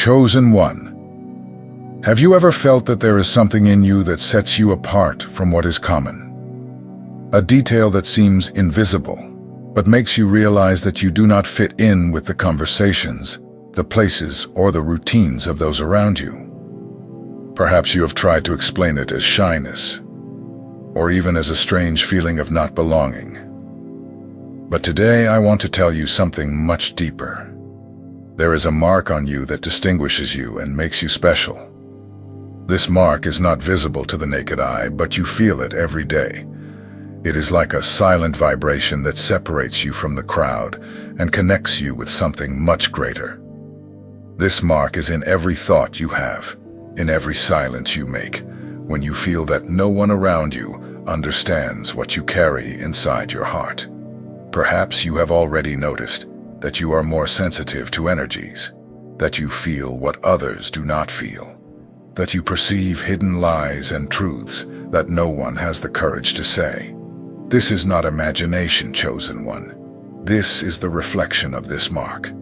Chosen one. Have you ever felt that there is something in you that sets you apart from what is common? A detail that seems invisible, but makes you realize that you do not fit in with the conversations, the places, or the routines of those around you. Perhaps you have tried to explain it as shyness, or even as a strange feeling of not belonging. But today I want to tell you something much deeper. There is a mark on you that distinguishes you and makes you special. This mark is not visible to the naked eye, but you feel it every day. It is like a silent vibration that separates you from the crowd and connects you with something much greater. This mark is in every thought you have, in every silence you make, when you feel that no one around you understands what you carry inside your heart. Perhaps you have already noticed that you are more sensitive to energies, that you feel what others do not feel, that you perceive hidden lies and truths that no one has the courage to say. This is not imagination, chosen one. This is the reflection of this mark.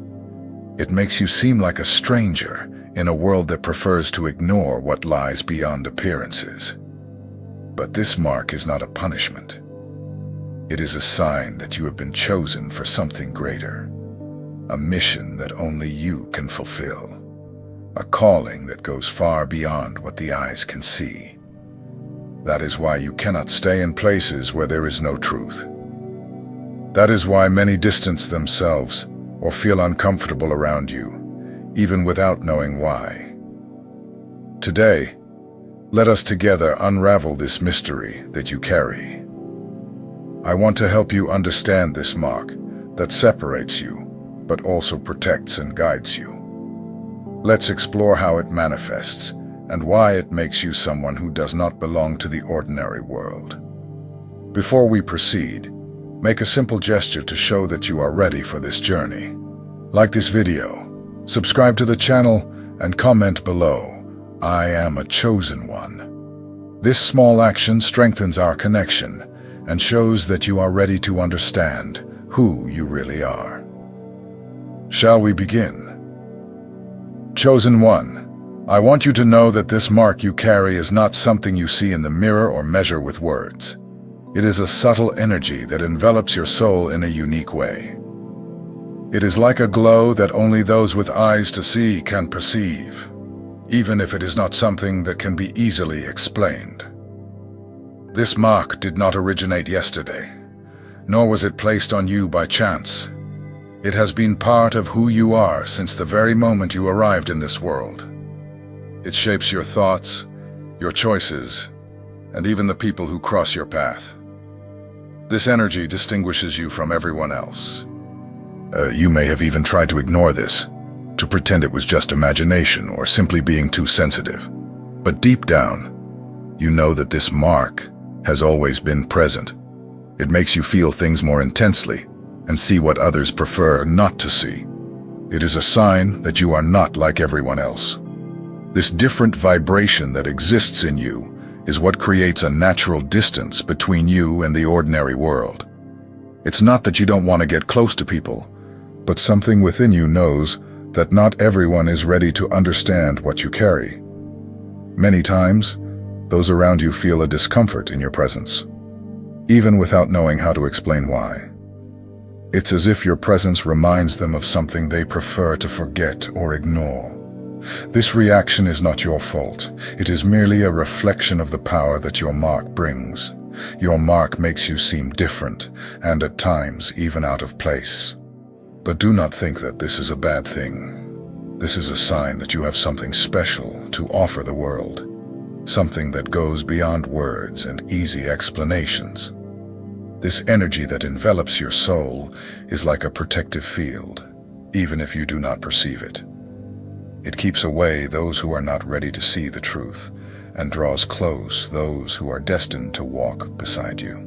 It makes you seem like a stranger in a world that prefers to ignore what lies beyond appearances. But this mark is not a punishment. It is a sign that you have been chosen for something greater. A mission that only you can fulfill. A calling that goes far beyond what the eyes can see. That is why you cannot stay in places where there is no truth. That is why many distance themselves or feel uncomfortable around you, even without knowing why. Today, let us together unravel this mystery that you carry. I want to help you understand this mark that separates you, but also protects and guides you. Let's explore how it manifests and why it makes you someone who does not belong to the ordinary world. Before we proceed, make a simple gesture to show that you are ready for this journey. Like this video, subscribe to the channel, and comment below, "I am a chosen one." This small action strengthens our connection and shows that you are ready to understand who you really are. Shall we begin? Chosen one, I want you to know that this mark you carry is not something you see in the mirror or measure with words. It is a subtle energy that envelops your soul in a unique way. It is like a glow that only those with eyes to see can perceive, even if it is not something that can be easily explained. This mark did not originate yesterday, nor was it placed on you by chance. It has been part of who you are since the very moment you arrived in this world. It shapes your thoughts, your choices, and even the people who cross your path. This energy distinguishes you from everyone else. You may have even tried to ignore this, to pretend it was just imagination or simply being too sensitive. But deep down, you know that this mark has always been present. It makes you feel things more intensely and see what others prefer not to see. It is a sign that you are not like everyone else. This different vibration that exists in you is what creates a natural distance between you and the ordinary world. It's not that you don't want to get close to people, but something within you knows that not everyone is ready to understand what you carry. Many times, those around you feel a discomfort in your presence, even without knowing how to explain why. It's as if your presence reminds them of something they prefer to forget or ignore. This reaction is not your fault. It is merely a reflection of the power that your mark brings. Your mark makes you seem different, and at times even out of place. But do not think that this is a bad thing. This is a sign that you have something special to offer the world. Something that goes beyond words and easy explanations. This energy that envelops your soul is like a protective field, even if you do not perceive it. It keeps away those who are not ready to see the truth, and draws close those who are destined to walk beside you.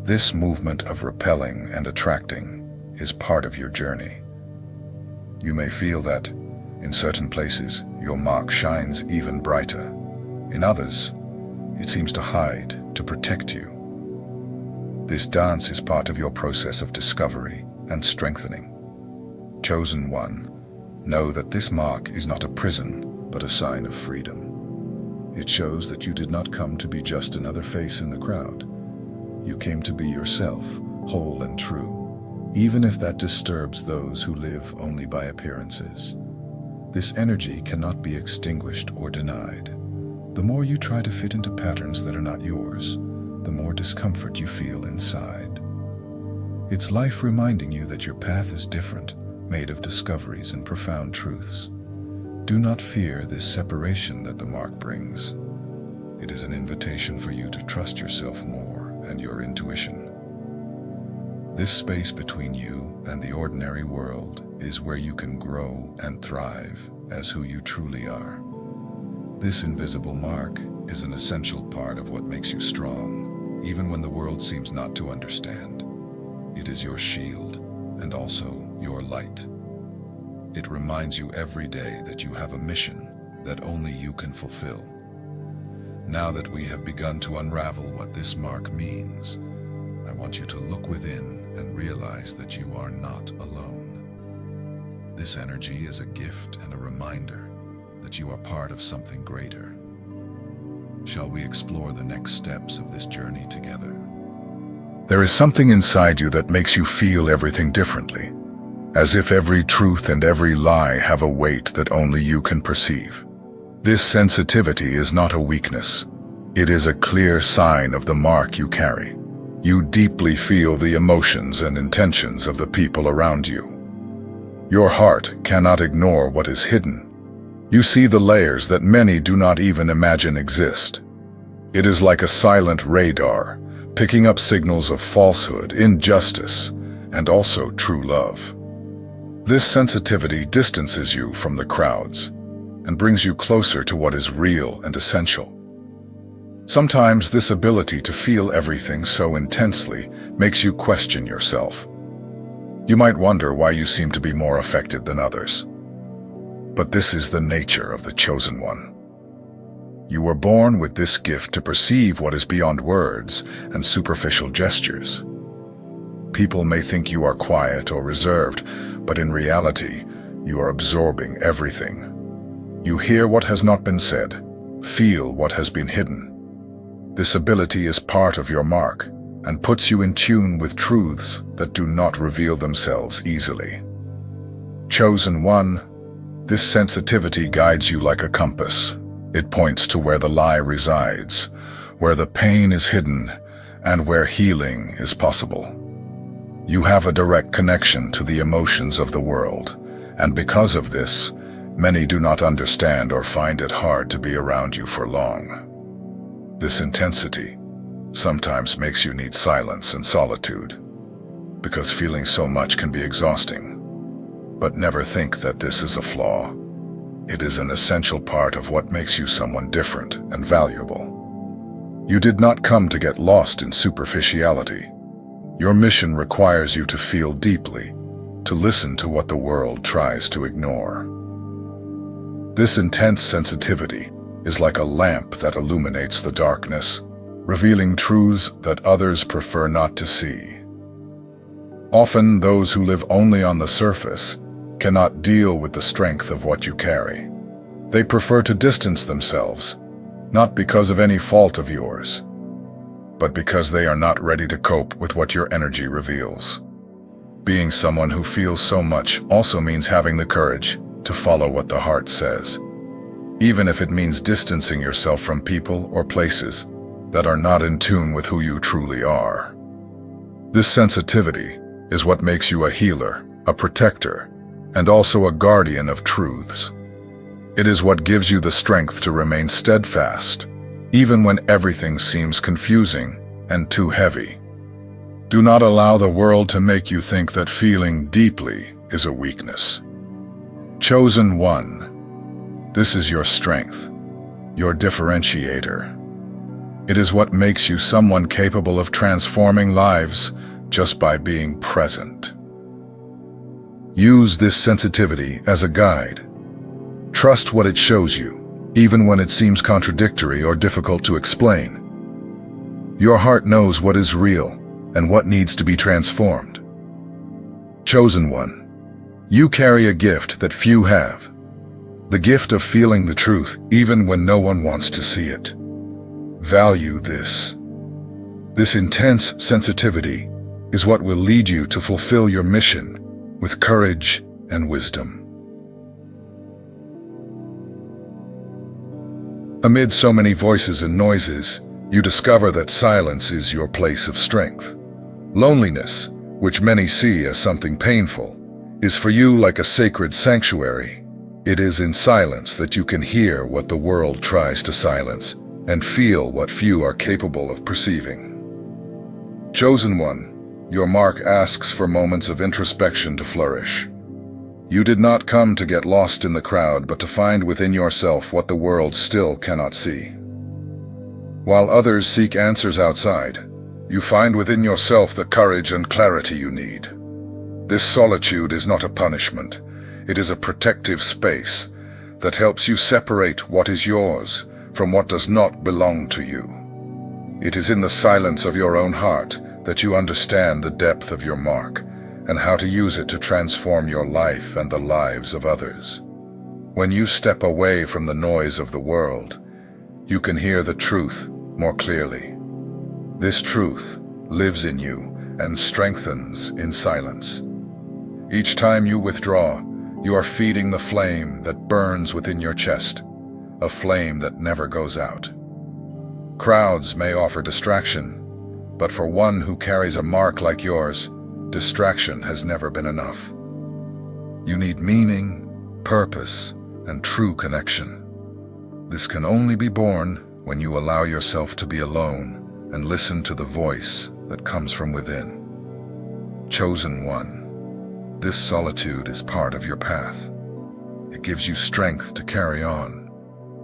This movement of repelling and attracting is part of your journey. You may feel that, in certain places, your mark shines even brighter. In others, it seems to hide, to protect you. This dance is part of your process of discovery and strengthening. Chosen one, Know that this mark is not a prison, but a sign of freedom. It shows that you did not come to be just another face in the crowd. You came to be yourself, whole and true, even if that disturbs those who live only by appearances. This energy cannot be extinguished or denied. The more you try to fit into patterns that are not yours, the more discomfort you feel inside. It's life reminding you that your path is different, made of discoveries and profound truths. Do not fear this separation that the mark brings. It is an invitation for you to trust yourself more and your intuition. This space between you and the ordinary world is where you can grow and thrive as who you truly are. This invisible mark is an essential part of what makes you strong, even when the world seems not to understand. It is your shield and also your light. It reminds you every day that you have a mission that only you can fulfill. Now that we have begun to unravel what this mark means, I want you to look within and realize that you are not alone. This energy is a gift and a reminder that you are part of something greater. Shall we explore the next steps of this journey together? There is something inside you that makes you feel everything differently, as if every truth and every lie have a weight that only you can perceive. This sensitivity is not a weakness. It is a clear sign of the mark you carry. You deeply feel the emotions and intentions of the people around you. Your heart cannot ignore what is hidden. You see the layers that many do not even imagine exist. It is like a silent radar, picking up signals of falsehood, injustice, and also true love. This sensitivity distances you from the crowds and brings you closer to what is real and essential. Sometimes this ability to feel everything so intensely makes you question yourself. You might wonder why you seem to be more affected than others. But this is the nature of the chosen one. You were born with this gift to perceive what is beyond words and superficial gestures. People may think you are quiet or reserved, but in reality, you are absorbing everything. You hear what has not been said, feel what has been hidden. This ability is part of your mark and puts you in tune with truths that do not reveal themselves easily. Chosen one, this sensitivity guides you like a compass. It points to where the lie resides, where the pain is hidden, and where healing is possible. You have a direct connection to the emotions of the world, and because of this, many do not understand or find it hard to be around you for long. This intensity sometimes makes you need silence and solitude, because feeling so much can be exhausting. But never think that this is a flaw. It is an essential part of what makes you someone different and valuable. You did not come to get lost in superficiality. Your mission requires you to feel deeply, to listen to what the world tries to ignore. This intense sensitivity is like a lamp that illuminates the darkness, revealing truths that others prefer not to see. Often, those who live only on the surface cannot deal with the strength of what you carry. They prefer to distance themselves, not because of any fault of yours, but because they are not ready to cope with what your energy reveals. Being someone who feels so much also means having the courage to follow what the heart says, even if it means distancing yourself from people or places that are not in tune with who you truly are. This sensitivity is what makes you a healer, a protector, and also a guardian of truths. It is what gives you the strength to remain steadfast, even when everything seems confusing and too heavy. Do not allow the world to make you think that feeling deeply is a weakness. Chosen one, this is your strength, your differentiator. It is what makes you someone capable of transforming lives just by being present. Use this sensitivity as a guide. Trust what it shows you, even when it seems contradictory or difficult to explain. Your heart knows what is real and what needs to be transformed. Chosen one, You carry a gift that few have. The gift of feeling the truth even when no one wants to see it. Value this. This intense sensitivity is what will lead you to fulfill your mission with courage and wisdom. Amid so many voices and noises, you discover that silence is your place of strength. Loneliness, which many see as something painful, is for you like a sacred sanctuary. It is in silence that you can hear what the world tries to silence and feel what few are capable of perceiving. Chosen one, your mark asks for moments of introspection to flourish. You did not come to get lost in the crowd, but to find within yourself what the world still cannot see. While others seek answers outside, you find within yourself the courage and clarity you need. This solitude is not a punishment. It is a protective space that helps you separate what is yours from what does not belong to you. It is in the silence of your own heart that you understand the depth of your mark and how to use it to transform your life and the lives of others. When you step away from the noise of the world, you can hear the truth more clearly. This truth lives in you and strengthens in silence. Each time you withdraw, you are feeding the flame that burns within your chest, a flame that never goes out. Crowds may offer distraction, but for one who carries a mark like yours, distraction has never been enough. You need meaning, purpose, and true connection. This can only be born when you allow yourself to be alone and listen to the voice that comes from within. Chosen one, this solitude is part of your path. It gives you strength to carry on,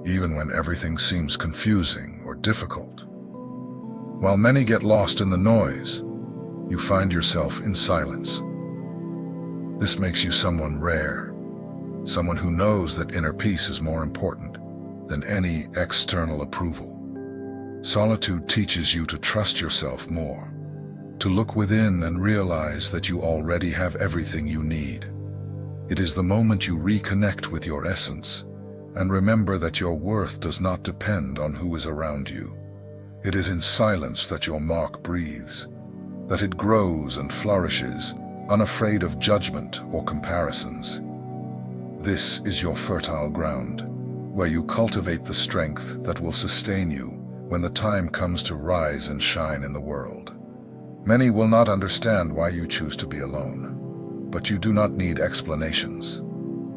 even when everything seems confusing or difficult. While many get lost in the noise, you find yourself in silence. This makes you someone rare, someone who knows that inner peace is more important than any external approval. Solitude teaches you to trust yourself more, to look within and realize that you already have everything you need. It is the moment you reconnect with your essence and remember that your worth does not depend on who is around you. It is in silence that your mark breathes, that it grows and flourishes, unafraid of judgment or comparisons. This is your fertile ground, where you cultivate the strength that will sustain you when the time comes to rise and shine in the world. Many will not understand why you choose to be alone, but you do not need explanations.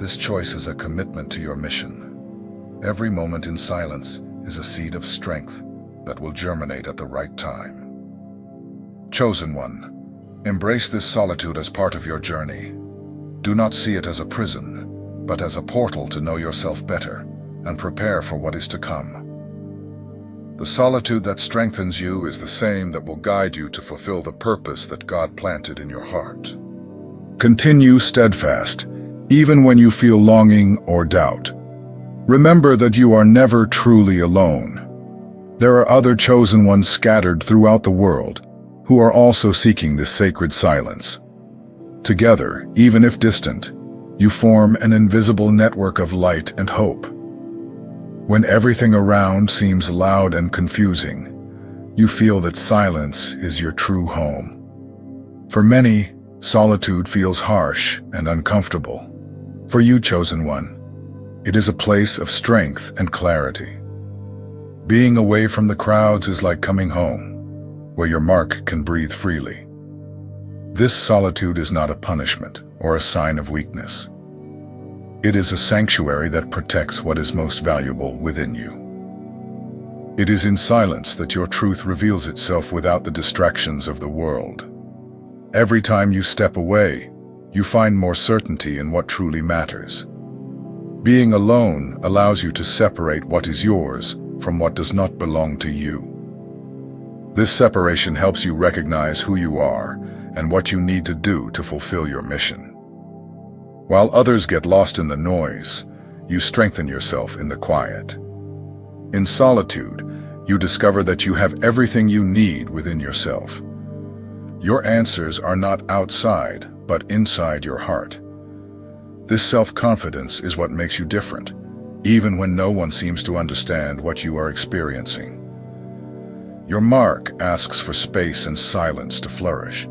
This choice is a commitment to your mission. Every moment in silence is a seed of strength that will germinate at the right time. Chosen one, embrace this solitude as part of your journey. Do not see it as a prison, but as a portal to know yourself better and prepare for what is to come. The solitude that strengthens you is the same that will guide you to fulfill the purpose that God planted in your heart. Continue steadfast, even when you feel longing or doubt. Remember that you are never truly alone. There are other chosen ones scattered throughout the world who are also seeking this sacred silence. Together, even if distant, you form an invisible network of light and hope. When everything around seems loud and confusing, you feel that silence is your true home. For many, solitude feels harsh and uncomfortable. For you, chosen one, it is a place of strength and clarity. Being away from the crowds is like coming home, where your mark can breathe freely. This solitude is not a punishment or a sign of weakness. It is a sanctuary that protects what is most valuable within you. It is in silence that your truth reveals itself without the distractions of the world. Every time you step away, you find more certainty in what truly matters. Being alone allows you to separate what is yours from what does not belong to you. This separation helps you recognize who you are and what you need to do to fulfill your mission. While others get lost in the noise, you strengthen yourself in the quiet. In solitude, you discover that you have everything you need within yourself. Your answers are not outside, but inside your heart. This self-confidence is what makes you different, even when no one seems to understand what you are experiencing. Your mark asks for space and silence to flourish.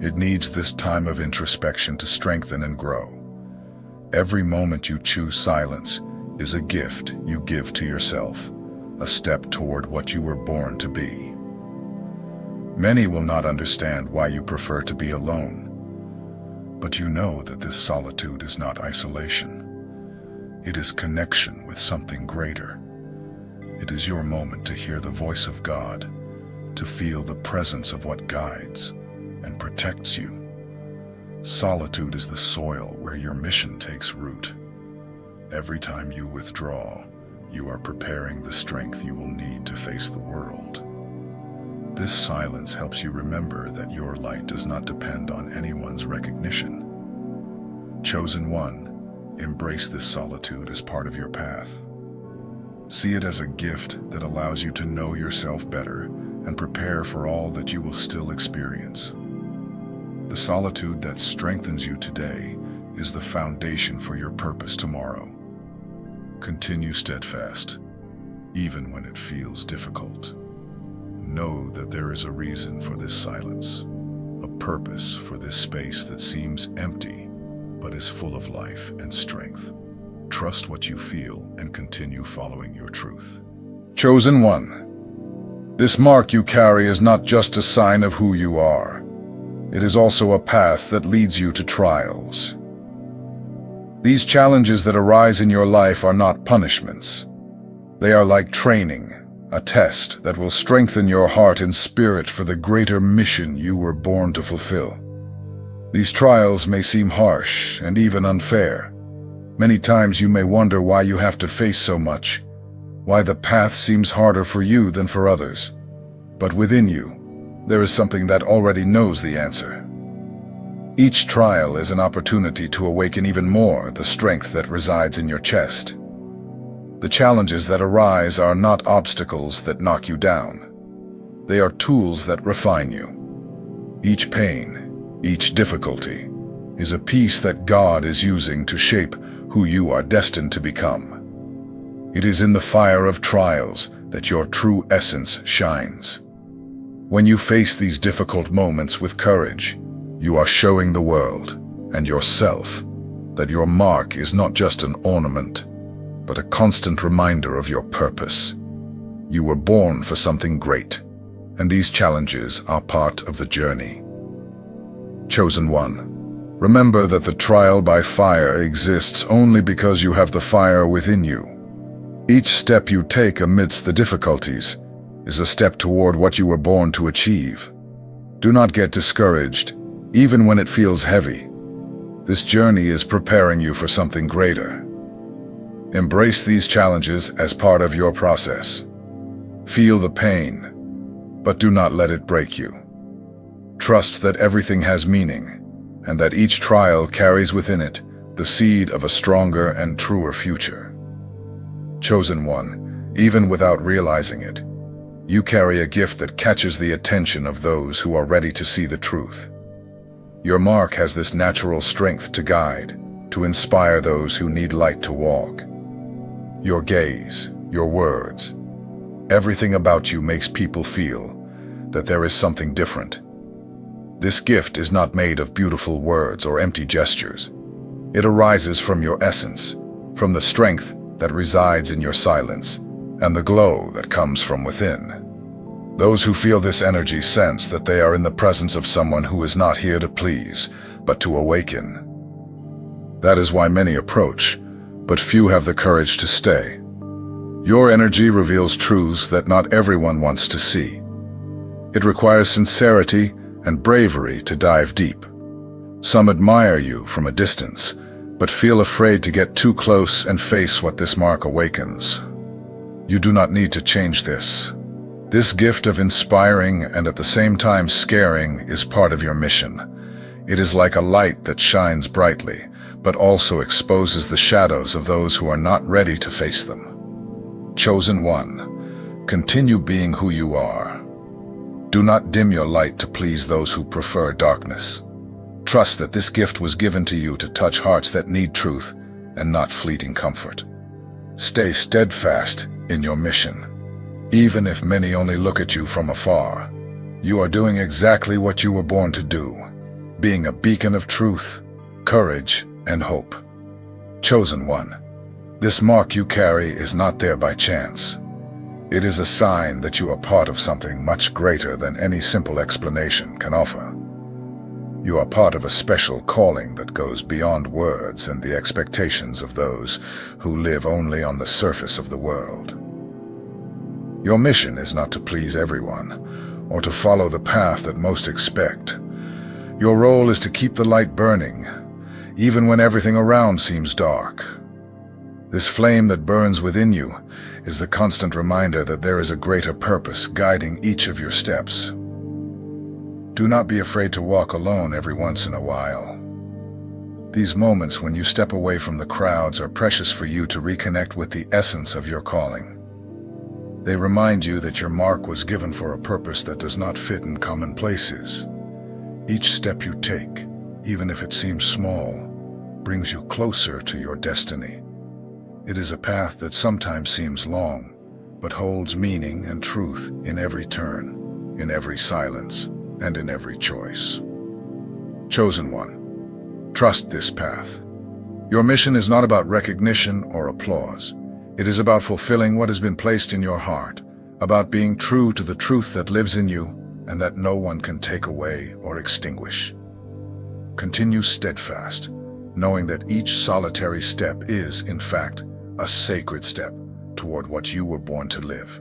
It needs this time of introspection to strengthen and grow. Every moment you choose silence is a gift you give to yourself, a step toward what you were born to be. Many will not understand why you prefer to be alone, but you know that this solitude is not isolation. It is connection with something greater. It is your moment to hear the voice of God, to feel the presence of what guides and protects you. Solitude is the soil where your mission takes root. Every time you withdraw, you are preparing the strength you will need to face the world. This silence helps you remember that your light does not depend on anyone's recognition. Chosen one, embrace this solitude as part of your path. See it as a gift that allows you to know yourself better and prepare for all that you will still experience. The solitude that strengthens you today is the foundation for your purpose tomorrow. Continue steadfast, even when it feels difficult. Know that there is a reason for this silence, a purpose for this space that seems empty, but is full of life and strength. Trust what you feel and continue following your truth. Chosen one. This mark you carry is not just a sign of who you are. It is also a path that leads you to trials. These challenges that arise in your life are not punishments. They are like training, a test that will strengthen your heart and spirit for the greater mission you were born to fulfill. These trials may seem harsh and even unfair. Many times you may wonder why you have to face so much, why the path seems harder for you than for others. But within you, there is something that already knows the answer. Each trial is an opportunity to awaken even more the strength that resides in your chest. The challenges that arise are not obstacles that knock you down. They are tools that refine you. Each pain, each difficulty, is a piece that God is using to shape who you are destined to become. It is in the fire of trials that your true essence shines. When you face these difficult moments with courage, you are showing the world and yourself that your mark is not just an ornament, but a constant reminder of your purpose. You were born for something great, and these challenges are part of the journey. Chosen one. Remember that the trial by fire exists only because you have the fire within you. Each step you take amidst the difficulties is a step toward what you were born to achieve. Do not get discouraged, even when it feels heavy. This journey is preparing you for something greater. Embrace these challenges as part of your process. Feel the pain, but do not let it break you. Trust that everything has meaning, and that each trial carries within it the seed of a stronger and truer future. Chosen one, even without realizing it, you carry a gift that catches the attention of those who are ready to see the truth. Your mark has this natural strength to guide, to inspire those who need light to walk. Your gaze, your words, everything about you makes people feel that there is something different. This gift is not made of beautiful words or empty gestures. It arises from your essence, from the strength that resides in your silence, and the glow that comes from within. Those who feel this energy sense that they are in the presence of someone who is not here to please, but to awaken. That is why many approach, but few have the courage to stay. Your energy reveals truths that not everyone wants to see. It requires sincerity and bravery to dive deep. Some admire you from a distance, but feel afraid to get too close and face what this mark awakens. You do not need to change this. This gift of inspiring and at the same time scaring is part of your mission. It is like a light that shines brightly, but also exposes the shadows of those who are not ready to face them. Chosen one, continue being who you are. Do not dim your light to please those who prefer darkness. Trust that this gift was given to you to touch hearts that need truth and not fleeting comfort. Stay steadfast in your mission. Even if many only look at you from afar, you are doing exactly what you were born to do, being a beacon of truth, courage, and hope. Chosen one, this mark you carry is not there by chance. It is a sign that you are part of something much greater than any simple explanation can offer. You are part of a special calling that goes beyond words and the expectations of those who live only on the surface of the world. Your mission is not to please everyone, or to follow the path that most expect. Your role is to keep the light burning, even when everything around seems dark. This flame that burns within you is the constant reminder that there is a greater purpose guiding each of your steps. Do not be afraid to walk alone every once in a while. These moments when you step away from the crowds are precious for you to reconnect with the essence of your calling. They remind you that your mark was given for a purpose that does not fit in common places. Each step you take, even if it seems small, brings you closer to your destiny. It is a path that sometimes seems long, but holds meaning and truth in every turn, in every silence, and in every choice. Chosen one, trust this path. Your mission is not about recognition or applause. It is about fulfilling what has been placed in your heart, about being true to the truth that lives in you and that no one can take away or extinguish. Continue steadfast, knowing that each solitary step is, in fact, a sacred step toward what you were born to live.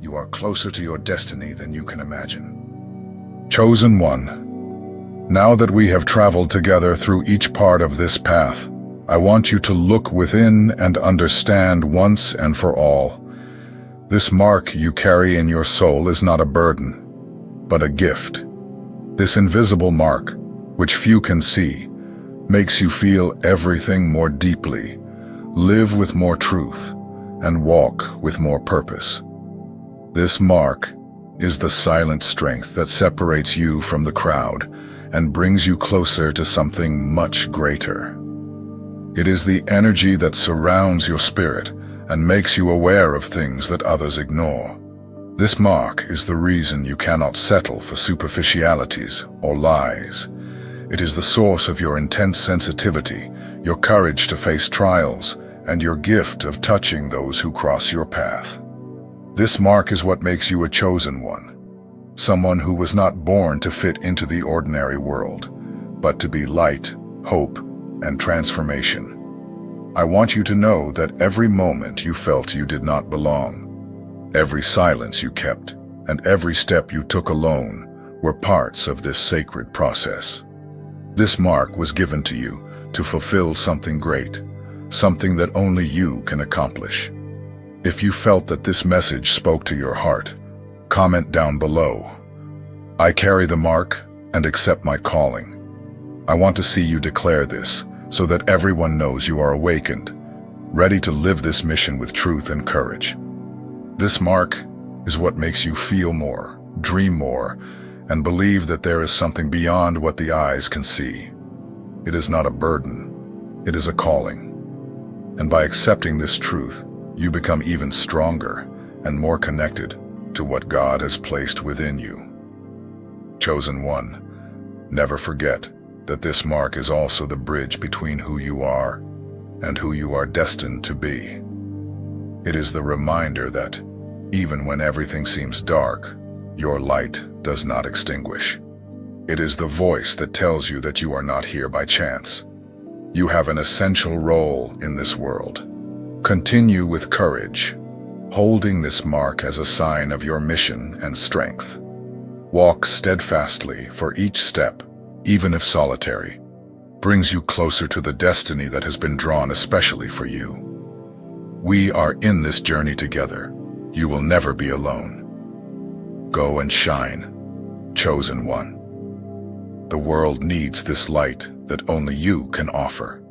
You are closer to your destiny than you can imagine. Chosen one, now that we have traveled together through each part of this path, I want you to look within and understand once and for all. This mark you carry in your soul is not a burden, but a gift. This invisible mark, which few can see, makes you feel everything more deeply, live with more truth, and walk with more purpose. This mark is the silent strength that separates you from the crowd and brings you closer to something much greater. It is the energy that surrounds your spirit and makes you aware of things that others ignore. This mark is the reason you cannot settle for superficialities or lies. It is the source of your intense sensitivity, your courage to face trials, and your gift of touching those who cross your path. This mark is what makes you a chosen one, someone who was not born to fit into the ordinary world, but to be light, hope, and transformation. I want you to know that every moment you felt you did not belong, every silence you kept, and every step you took alone were parts of this sacred process. This mark was given to you to fulfill something great, something that only you can accomplish. If you felt that this message spoke to your heart, comment down below. I carry the mark and accept my calling. I want to see you declare this so that everyone knows you are awakened, ready to live this mission with truth and courage. This mark is what makes you feel more, dream more, and believe that there is something beyond what the eyes can see. It is not a burden, it is a calling. And by accepting this truth, you become even stronger and more connected to what God has placed within you. Chosen one, never forget that this mark is also the bridge between who you are and who you are destined to be. It is the reminder that, even when everything seems dark, your light does not extinguish. It is the voice that tells you that you are not here by chance. You have an essential role in this world. Continue with courage, holding this mark as a sign of your mission and strength. Walk steadfastly, for each step, even if solitary, brings you closer to the destiny that has been drawn especially for you. We are in this journey together. You will never be alone. Go and shine, chosen one. The world needs this light that only you can offer.